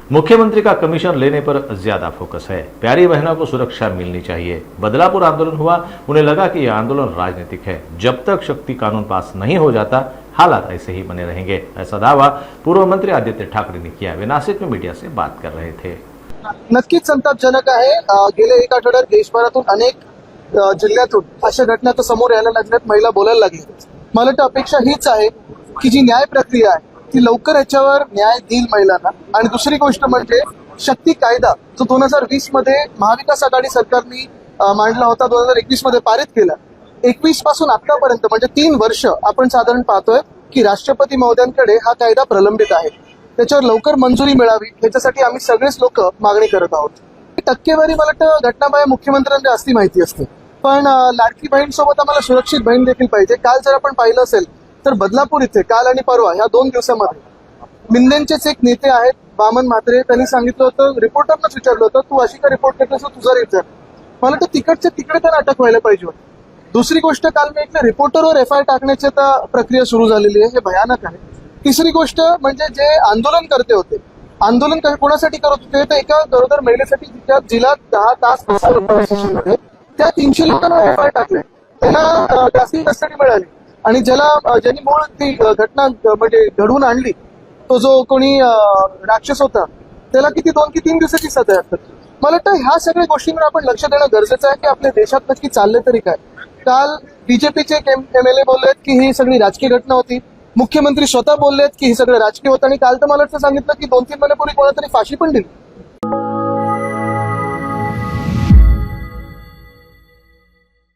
मुख्यमंत्री का कमीशन लेने पर ज्यादा फोकस है। प्यारी बहनों को सुरक्षा मिलनी चाहिए। बदलापुर आंदोलन हुआ, उन्हें लगा कि यह आंदोलन राजनीतिक है। जब तक शक्ति कानून पास नहीं हो जाता हालात ऐसे ही बने रहेंगे, ऐसा दावा पूर्व मंत्री आदित्य ठाकरे ने किया। वे नाशिक में मीडिया से बात कर रहे थे। नक्कीच संतापजनक आहे। गेल्या एक आठवड्यात देशभरातून अनेक जिल्ह्यातून अशा घटना तर समोर यायला लागल्यात, महिला बोलायला लागल्यात। मला वाटतं अपेक्षा हीच आहे की जी न्याय प्रक्रिया आहे ती लवकर याच्यावर न्याय देईल महिलांना। आणि दुसरी गोष्ट म्हणजे शक्ती कायदा जो 2020 मध्ये महाविकास आघाडी सरकारने मांडला होता, 2021 मध्ये पारित केला। 21 पासून आतापर्यंत म्हणजे 3 वर्ष आपण साधारण पाहतोय की राष्ट्रपती महोदयांकडे हा कायदा प्रलंबित आहे। त्याच्यावर लवकर मंजुरी मिळावी याच्यासाठी आम्ही सगळेच लोक मागणी करत आहोत। टक्केवारी मला वाटतं घटनाबाह्य मुख्यमंत्र्यांना जास्ती माहिती असते, पण लाडकी बहीण सोबत आम्हाला सुरक्षित बहीण देखील पाहिजे। काल जर आपण पाहिलं असेल तर बदलापूर इथे काल आणि परवा ह्या 2 दिवसामध्ये मिंदेंचेच एक नेते आहेत वामन म्हात्रे, त्यांनी सांगितलं होतं, रिपोर्टरनंच विचारलं होतं, तू अशी का रिपोर्ट करतोस, तुझा विचार। मला वाटतं तिकडचे तिकडे त्यांना अटक व्हायला पाहिजे होती। दुसरी गोष्ट, काल मी ऐकलं रिपोर्टरवर FIR टाकण्याची आता प्रक्रिया सुरू झालेली आहे, हे भयानक आहे। तिसरी गोष्ट म्हणजे जे आंदोलन करते होते, आंदोलन कोणासाठी करत होते तर एका गरोदर महिलेसाठी जिला 10 तास बसवलं, त्या 300 लोकांना FIR टाकले, त्यांना जास्ती कस्टडी मिळाली। आणि ज्यांनी मूळ ती घटना म्हणजे घडवून आणली तो जो कोणी राक्षस होता त्याला किती 2 की 3 दिवसाची सजा असतात। मला वाटतं ह्या सगळ्या गोष्टींवर आपण लक्ष देणं गरजेचं आहे की आपल्या देशात नक्की चाललंय तरी काय। काल बीजेपीचे MLA बोललेत की ही सगळी राजकीय घटना होती, मुख्यमंत्री स्वतः बोललेत की हे सगळं राजकीय होतं, आणि काल तर मला सांगितलं की 2-3 महिन्यापूर्वी कोणातरी फाशी पण दिली।